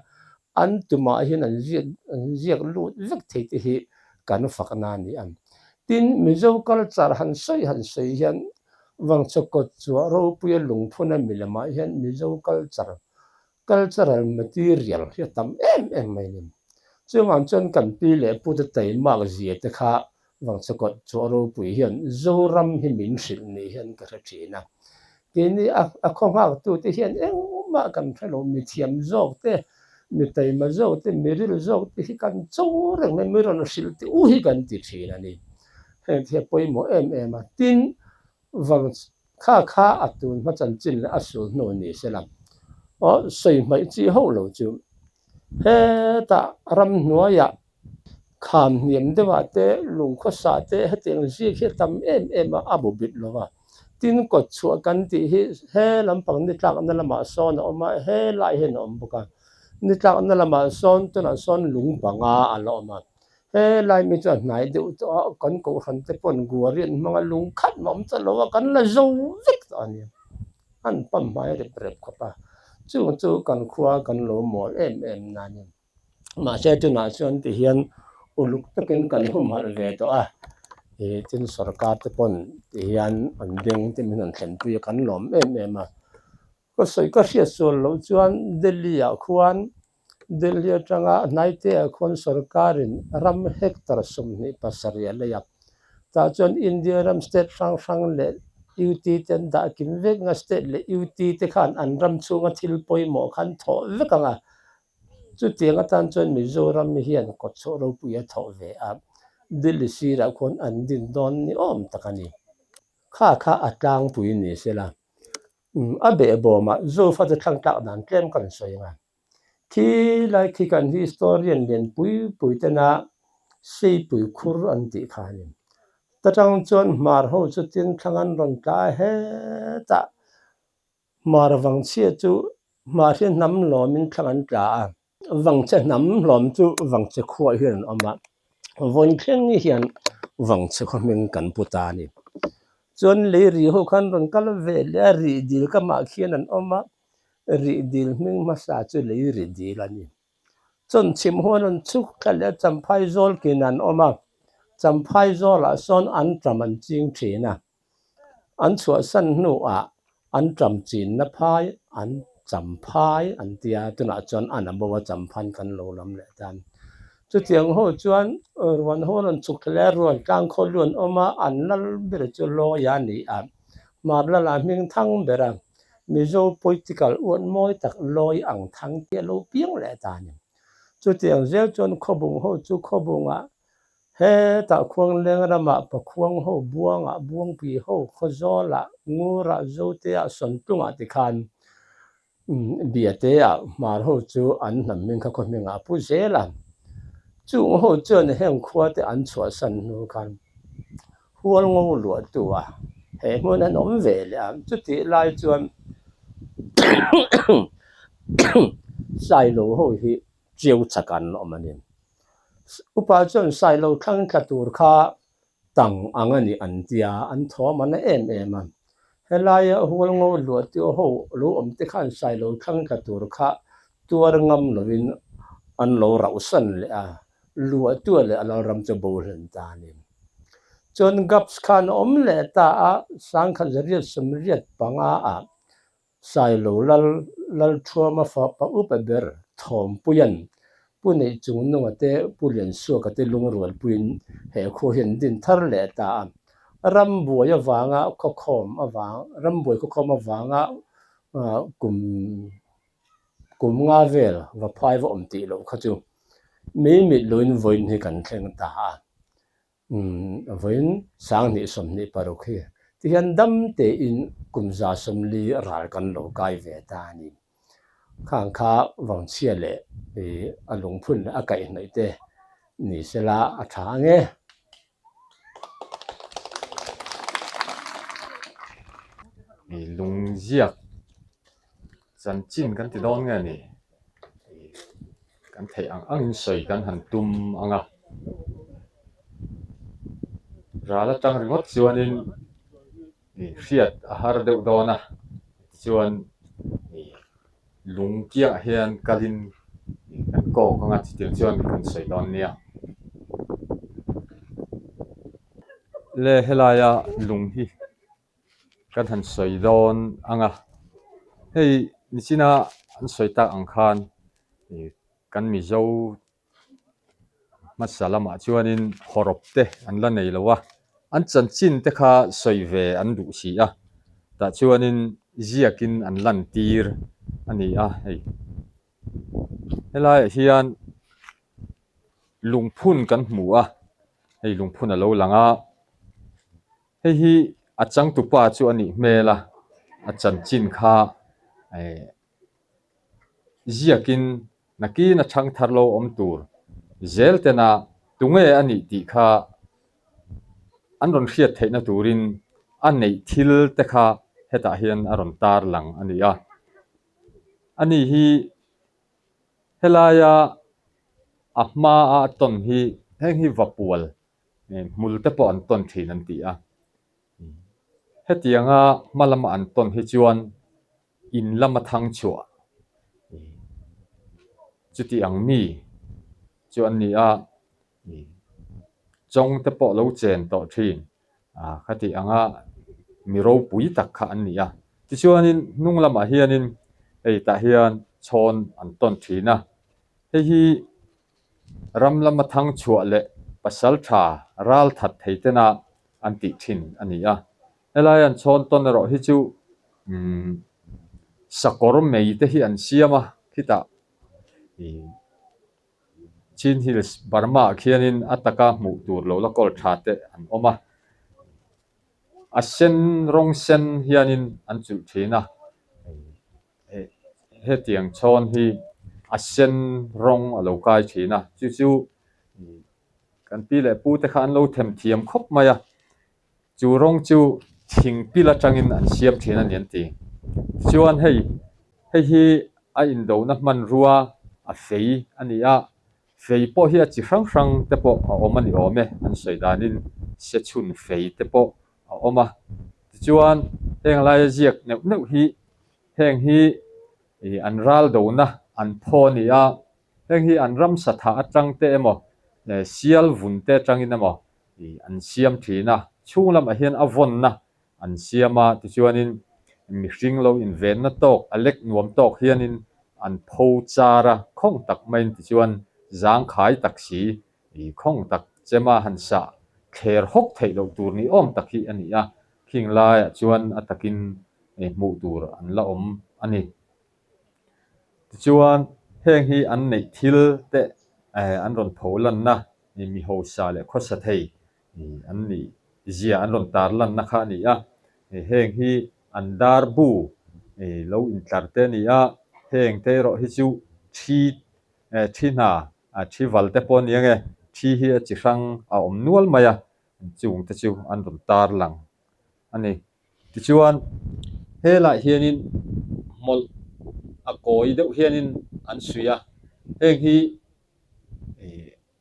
อันตุมาฮินันจีกลูดวิกที่ที่กันฝักนานี่อันตินมิโซกัลจาร์หันสวยยันวังชกดจัวรูปยลุงพุนมิลมายันมิโซกัลจาร์มาทีเรียลที่ทำไม่นิ่มซึ่งอันจนกันปีเล่พูดแต่มากจีเตค่ะวังสกดชัวรูปุยเฮียนโจรัมหิมินสิลนี่เฮียนกระชีนะกินนี่คงหากตัวที่เฮียนมากันใช่หรือมีเทียมโจกเตมีแต่มาโจกเตมีริลโจกที่กันโจรังไม่มีรอนสิลที่อุ้ยกันติดชีนะนี่เห็นที่ปอยโมมาตินวังข้าอัตุนมาจันจินและอสุนโนนี่เสลัมใส่ไม่จีหูเราจูเฮตารำหัวยาคำเนียมเดว่าเตลุงข้าสาเตให้เตียงซีเขียตำมาอาบุบิดลว่าตินกดชัวกันที่เฮลำปังนิตรักนั่นละมาซ้อนออกมาเฮไล่เห็นอมบุกันนิตรักนั่นละมาซ้อนตัวนั้นซ้อนลุงปังอาลอมาเฮไล่มีจนไหนเดี๋ยวตัวกันกูหันเตปนกัวเรียนมังลุงขัดมันจะลว่ากันละโจวิกตอนนี้อันปั๊มไม่ได้เปรียบกับป่ะจู่กันขวากันโลมอลนั่นมาเชื่อจุน่าชวนที่เฮียนอุลุกตะกินกันหุ่มหาเวตัวจินสรการตะปนที่ยันอันเด้งที่มันเห็นตัวกันหลอมมาก็สวยก็เสียส่วนเราจวนเดลียควรเดลียจังนายเตะคนสรการินรำเฮกตรสมนิปัสริยเลยครับแต่จวนอินเดียรำสเตทฟังเลยยูทีเต็นด่ากินเวกงสเตทเลยยูทีเตขันอันรำชูงทิลปอยหมอขันทอเวกังจุดเตียงตันจนมิโซรัมเฮียนกดโซโรปุยทอเวอับดิลิซีระคนอันดินดอนนี่ตะกันนี่ข้าอัตรางปุยนี่เสละอเบะบอมาโซฟัดทั้งตักนั้นเล่นกันสวยงามที่ไลค์กันฮิสตอรีนเรียนปุยเตนะซีปุยคุรอันติขานิมไต ta tang chuan mar ho chu tin thangan ron ta he ta mar wang chia chu mar hian nam lomin thangan ta wang che nam lom chu wang che khua hian ama von thleng ni hian wang che khoming kan puta ni chuan le ri ho khan ron kal ve le ri dil ka ma khian an oma ri dil ming ma sa chu le ri dil ani chon chim hon an chuk khala champhai zol kin an oma champhai zol a son an traman ching thina an chua san nu a an tram chin na phai an champhai an tia tuna chon an abawa champhan kan lo lam le tan chu tiang ho chuan wan ho an chuk khala ruan tang kho luan oma an lal ber chu lo ya ni a mar la la ming thang bera mizo political un moi tak loi ang thang ke lo piang le tan chu tiang zel chon khobung ho chu khobunga he ta khuang leng rama pa khuang ho buanga buang pi ho khozola ngura zote a son tunga ti khan biate a mar ho chu an nam ming kha khominga pu zela chu ho chuan heng khwa te an chua san nu khan hual ngo lu tu a he mon an om ve le chu ti lai chuan sai lo ho hi chiu chakan omanin upa chuan sai lo thang ka tur kha tang angani an tia an thom an em em a helaya hual ngo lu tu ho lu om te khan sai lo thang ka tur kha tuar ngam lovin an lo rau san le a lu tu le ala ram che bo len ta ni chon gaps khan om le ta a sang khan zariat samriat panga a sai lo lal thoma fa pa up ber thom puyan punei chung no ate pulian su ka te lung rual puin he kho hin din thar le ta ram buaya wanga khokhom awang ram buai khokhom awanga kum nga vel wa phai wa om ti lo khachu me mi loin voin he kan thleng ta voin sang ni som ni parokhi ti han dam te in kumza som li ral kan lo kai ve ta ni khang kha wang chia le alung phun a kai nei te ni sela a tha nge ni lung ziak chan chin kan ti don nga ni kan thei ang soi kan han tum anga rala tang ringot chuanin ni riat a har deuh dona chuan ni lung kia hian kalin kan ko kanga chitil chuan kan soi don nia le helaya lung hi kan han soi don anga hei ni china an soi tak ang khan kan mi zo masalama chuanin horop te an la nei lowa an chan chin te kha soi ve an du si a ta chuanin ziakin an lan tir ani a hei helai hian lungphun kan hmu a hei lungphun a lo langa hei hi achang tu pa chu ani mela a chan chin kha ziakin naki na thang tharlo om tur zel tena tunge ani ti kha an ron hriat theina turin an nei thil te kha heta hian a ron tar lang ani a ani hi helaya ahma a ton hi heng hi vapual mul te po an ton thin an ti a hetianga malama an ton hi chuan in lama thang chua chuti ang mi chuan ni a chong te po lo chen to thin khati anga miro pui tak kha an ni a ti chuanin nung lama hianin ei ta hian chon an ton thina hei hi ram lama thang chua le pasal tha ral that theitena an ti thin ani a helai an chon ton ro hi chu sakor mei te hi an siama khita Chin Hills Burma khianin ataka mu tur lo la kol thate an oma asen rong sen hianin an chu thina he tiang chon hi asen rong alo kai thina chu kan pi le pu te khan lo them thiam khop maya chu rong chu thing pila tangin an siam thina nian ti chuan hei hi a in do na man ruwa a fei ania fei po hi a chi hrang te po a omani ome an soidanin se chun fei te po a oma chuan heng lai ziak neu hi heng hi an ral do na an pho nia heng hi an ram satha atang te emo sial vun te tangin emo an siam thina chunglam a hian avon na an siama tichuanin mi hring lo in ven na tok alek nuam tok hianin an pho chara khong tak main tichuan zang khai taksi khong tak chema hansa kher hok thei lo tur ni om tak hi ania king lai chuan atakin mu tur an la om ani tichuan heng hi an nei thil te an ron pholan na ni mi ho sa le khosa thei an ni zia an ron tar lan na kha ni a heng hi an dar bu lo in tlar te ni a heng te ro hi chu thina thi wal te pon yange thi hi chi rang a om nual maya chung te chu an ron tar lang ani tichuan hela hianin mol a koi deuh hianin an suya heng hi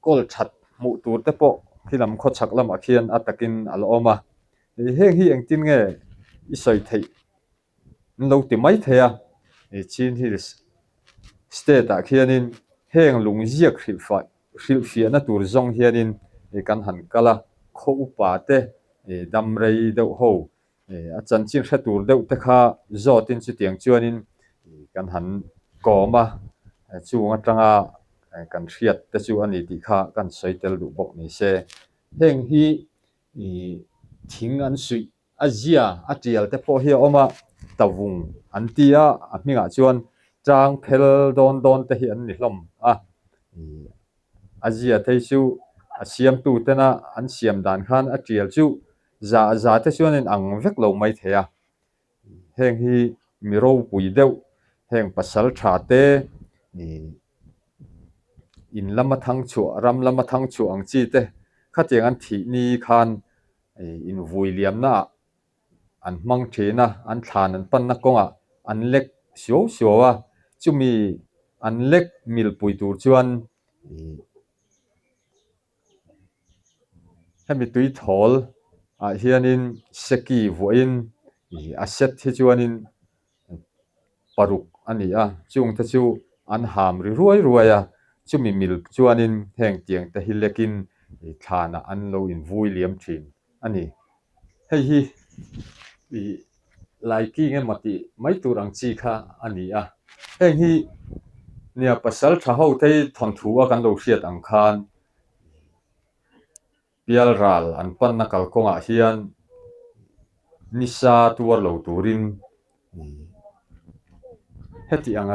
kol that mu tur te po khilam kho chak lam akhian atakin al oma heng hi engtin nge isoi thei lo ti mai theya chin hills state a khianin heng lung ziak hril fia na tur zong hianin kan han kala kho upa te dam rei deuh ho a chan chin hre tur deuh te kha zotin chu tiang chuanin kan han koma chunga tanga kan hriat te chu ani ti kha kan soitel du bok ni se heng hi thing an sui azia atial te po hi oma tawung antia aminga chuan chang phel don te hi an ni hlom azia te chu asiam tu te na an siam dan khan atial chu za te chuan in ang vek lo mai theya heng hi miro pui deuh heng pasal tha te in lama thang chu ram lama thang chu ang chi te khatiang an thi ni khan in vui liam na an mang thina an thlan an pan na konga an lek sio chumi an lek mil pui tur chuan hemi tui thol a hianin seki voin asset hi chuanin paruk ani a chung te chu an ham ri ruaya chumi mil chuanin heng tiang te hilekin thana an lo in vui liam thin ani hei hi laiki nge mati mai turang chi kha ani a heng hi nia pasal tha ho te thon thuwa kan lo hriat ang khan pial ral an pan na kal konga hian nisa tuar lo turin heti ang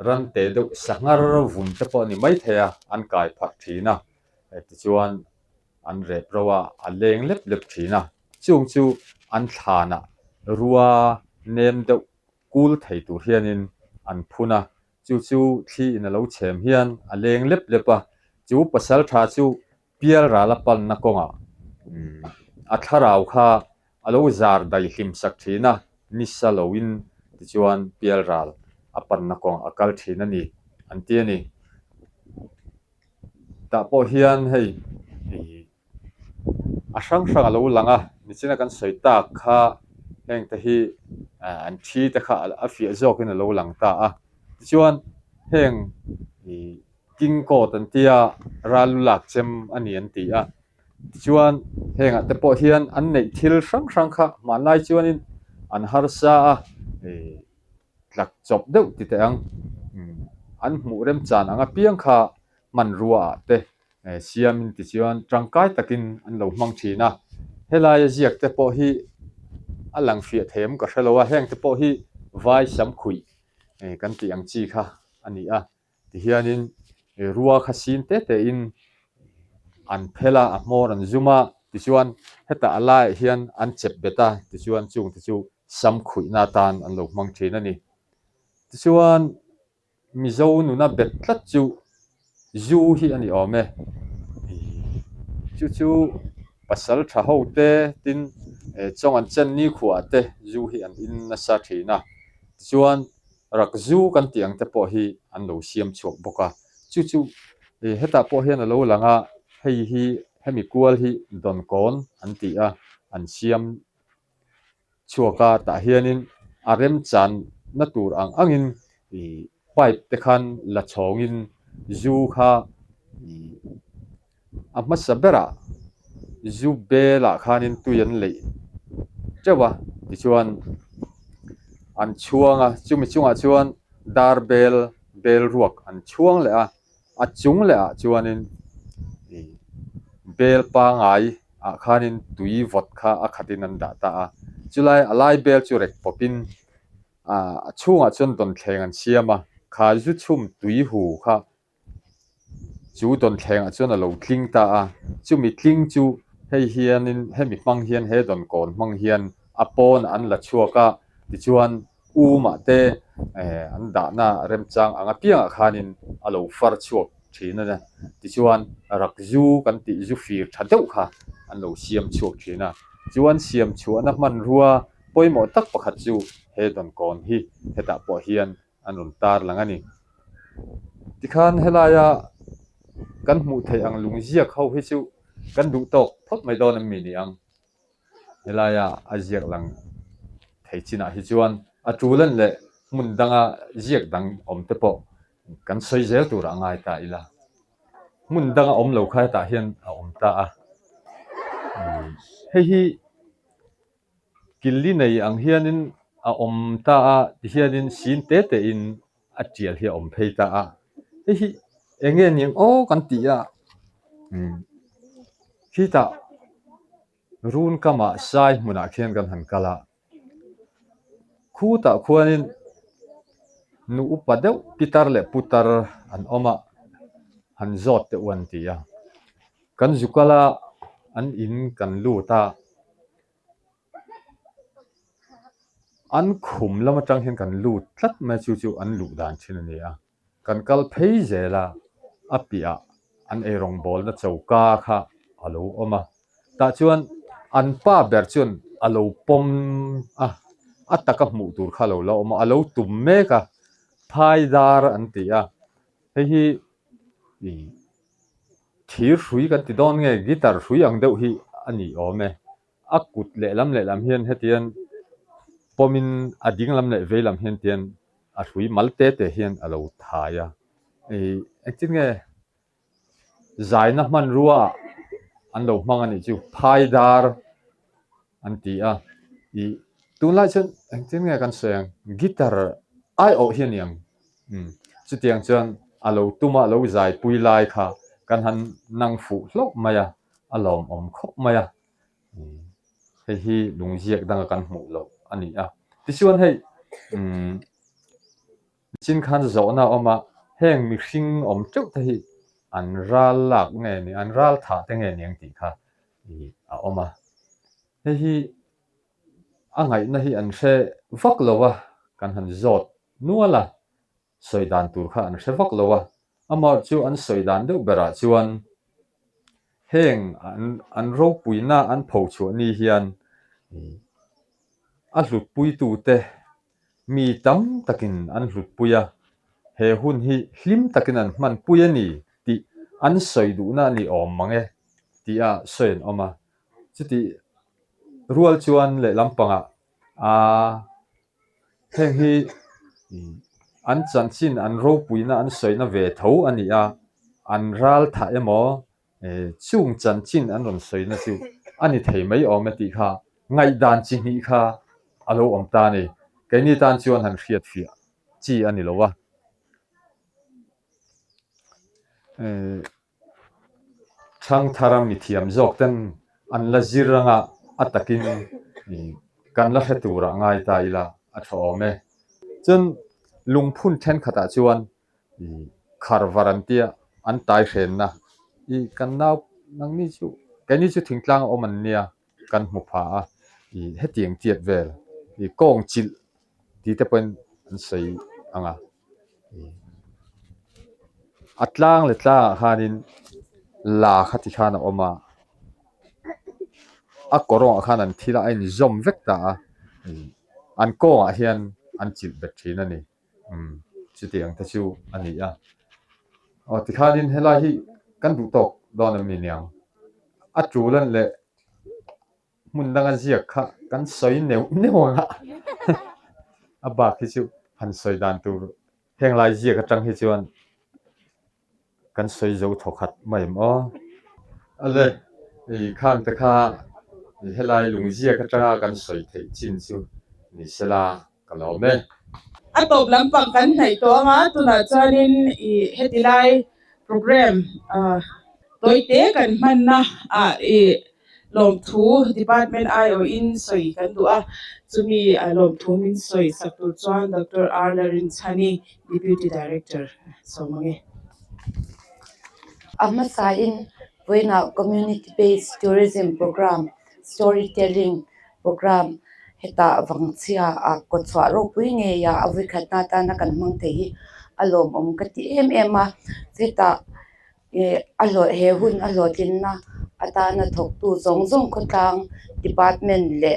ran te deuh sangar vun te po ni mai theya an kai phat thina ti chuan an rep rawa a leng lep thina chung chu an thana ruwa nem deuh kul thei tur hianin an phuna chu thi in a lo chem hian a leng lepa chu pasal tha chu pial rala pal na konga a tharau kha a lo zar dai hlim sak thina nisa loin ti chuan pial ral apan na kong akal thina ni antia ni ta po hian hei a hrang lo langa ni china kan soita kha heng te hi an thi te kha a fia zok in a lo lang ta a chuan heng king ko tan tia ralulak chem ani an ti a chuan heng a te po hian an nei thil hrang kha manlai chuanin an harsa a tlak chop deuh ti te ang an hmu rem chan anga piang kha man ruwa te siamin ti chuan tangkai takin an lo hmang thina helai ziak te po hi alang fia them ka hrelowa heng te po hi vai sam khui kan ti ang chi kha ani a ti hianin ruwa kha sin te in an phela a mor an zuma ti chuan heta ala hian an chep beta ti chuan chung ti chu sam khui na tan an lo hmang thina ni ti chuan mizo nuna bet tlat chu zu hi ani ome chu pasal tha ho te tin chong an chen ni khuwa te zu hi an in na sa thina chuan rak zu kan tiang te po hi an lo siam chuak boka chu heta po hian a lo langa hei hi hemi kual hi don kon an ti a an siam chuaka ta hianin arem chan na tur angin pipe te khan la chhongin zu kha amma sabera zu bela khanin tuyan le chewa ti chuan an chuanga chumi chunga chuan dar bel ruak an chuang le a chung le a chuanin bel pa ngai a khanin tui vot kha a khatin an da ta a chulai alai bel chu rek popin a chunga chun don thleng an siama kha zu chum tui hu kha chu don thleng a chun a lo tling ta a chumi tling chu hei hianin hemi mang hian he don kon mang hian apon an la chuaka ti chuan uma te an da na rem chang anga pianga khanin a lo far chuak thina na ti chuan rak zu kan ti zu fir thadeu kha an lo siam chuak thina chuan siam chuana man ruwa poimo tak pakhat chu he don kon hi heta po hian an ron tar langani ti khan helaya kan mu thei ang lungziak ho hi chu kan du tok thot mai don mi ni ang helaya aziak lang thei china hi chuan a tulan le mun danga ziak dang om te po kan soi zel tur angai ta ila mun danga om lo kha ta hian a om ta a hi killi nei ang hianin a om ta a hianin sin te in a tial hi om phei ta a hi enge ning o kan ti a hi ta run kama sai muna khian kan han kala khu ta khuanin nu upadeu pitar le putar an oma han zot te wan ti a kan zukala an in kan lu ta an khum lama tang hian kan lu tlat ma chu an lu dan thin ani a kan kal phei zela apia an erong bol na chauka kha alo oma ta chuan an pa ber chun alo pom ataka mu tur kha lo oma alo tum me ka phaidar an ti a hi thir hrui kan ti don nge guitar hrui ang deuh hi ani ome akut le lam hian hetian pomin ading lam le velam hian tian a hrui malte te hian alo thaya achin nge zaina man ruwa an lo mang ani chu phaidar an ti a tunla chen achin nge kan seng guitar ai o hian yang chu tiang chuan alo tuma lo zai pui lai kha kan han nang fu hlok maya alom om khop maya hi lungziak dang kan hmu lo ani a ti chuan hei chin khan zo na oma heng mi hring om chuk ta hi an ral lak nge ni an ral tha te nge niang ti kha a oma hi angai na hi an hre vak lowa kan han zot nuala soidan tur kha an hre vak lowa amar chu an soidan deuh bera chuan heng an ro puina an pho chu ni hian a hlut pui tu te mi tam takin an hlut puya he hun hi hlim takin an man pui ani ti an soidu na ni om mange ti a soin oma chuti rual chuan le lampanga heng hi an chanchin an ro puina an soina ve tho ani a an ral tha emo chung chanchin an ron soina chu ani thei mai om ti kha ngai dan chi ni kha alo om ta ni ke ni tan chuan han hriat fia chi ani lowa thang tharam ni thiam jok ten an la ziranga atakin kan la hetura ngai ta ila a thome chun lungphun then khata chuan khar varantia an tai hren na kan nau nang ni chu ke ni chu thingtlang oman nia kan hmu pha a hetiang tiat vel kong chil ti te pen an sei anga atlang le tla hanin la khati khana oma a korong khan an thila ai ni zom vek ta an ko a hian an chil bet thin ani chuti ang ta chu ani a ti khanin hela hi kan du tok don am ni niang a trulan le mun dang an ziak kha kan soi neu nga a ba khi chu han soi dan tu heng lai ziak atang hi chuan kan soi zo thokhat mai mo ale khang ta kha helai lung ziak atanga kan soi thei chin chu ni sela kalome atop lampang kan hai to nga tuna chanin I hetilai program toite kan manna lom thu department IO in soi kan du a chumi lom thu min soi saktur chuan Dr. R. Larin Chani Deputy Director somange Amasa in Voina Community Based Tourism Program Storytelling Program heta wangchia a kochwa ro puinge ya avikhatna ta na kan mang the hi alom kati a zeta alo he hun alo tinna atana thok tu zong khotang department le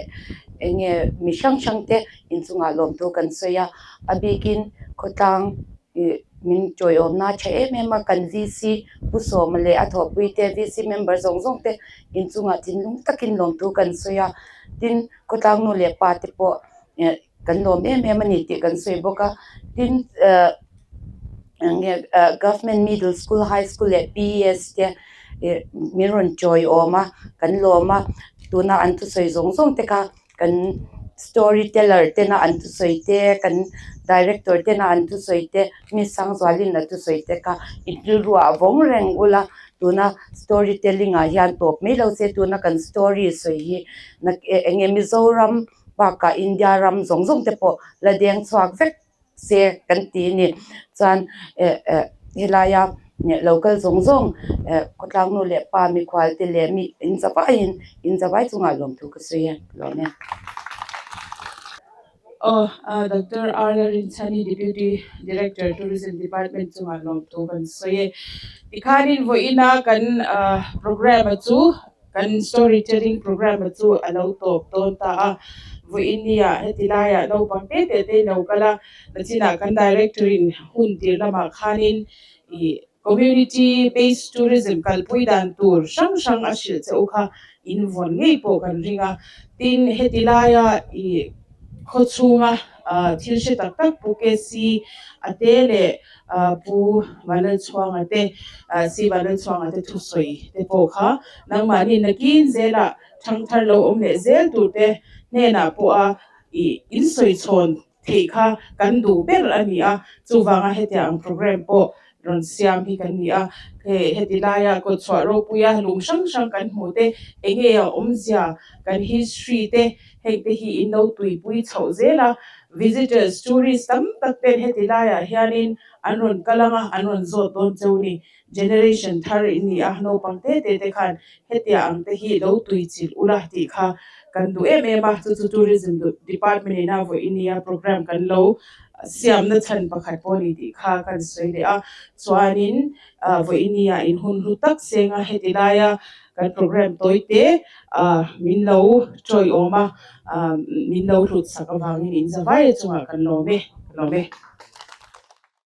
enge mi shang te inchunga lom tu kan soya abikin khotang min joy omna che kan VC pusom le athopui te VC member zong te inchunga tinlung takin lom tu kan soya tin kotang no le pa te po kan lom mani te kan soi boka tin government middle school high school le PES te miron joy oma kan loma tuna antu soi zong te ka kan storyteller te na antu soi te kan director te na antu soi te mi sang zwalin na tu soi te ka inruwa vong reng ula tuna storytelling a hian top me lo se tuna kan story soi hi na enge Mizoram pa ka India ram zong te po la deng chwak vek se kan ti ni chan helaya local zong kotlang no le pa mi khwal te le mi in zabai chunga lom thu ka se lo ne Dr. R. Larin Chani Deputy Director Tourism Department chunga lom thu kan soye tikhanin voina kan program chu kan storytelling program chu alo top ton ta voinia hetilaya no pangpe te no kala nachina kan director in hun tir lama khanin community based tourism kalpui dan tour sang ashil cheuka involve ngei po kan ringa tin hetilaya khochunga thilse tak pukesi atele pu wala chwanga te si wala chwanga te thusoi te pokha nangmani nakin zela thangthar lo omle zel tu te nena po insoi chon theikha kan du ber ania chuwanga hetia ang program po ron siam hi kan nia hetilaya ko chwaro puya lungsang kan hmote enge omzia kan history te hekte hi inno tui pui chhozela visitors tourists tam takten hetilaya hianin anron kalanga anron zo ton choni generation thar ini no pangte te khan hetia angte hi lo tui chil ula ti kha kan du ma chu tourism department ina vo inia program kan lo siam na chan pakhat poni ti kha kan soile chuanin vo inia in hun hu tak senga hetilaya kan program toite min lo choi oma min lo rut sakawangin in zawai chunga kan lome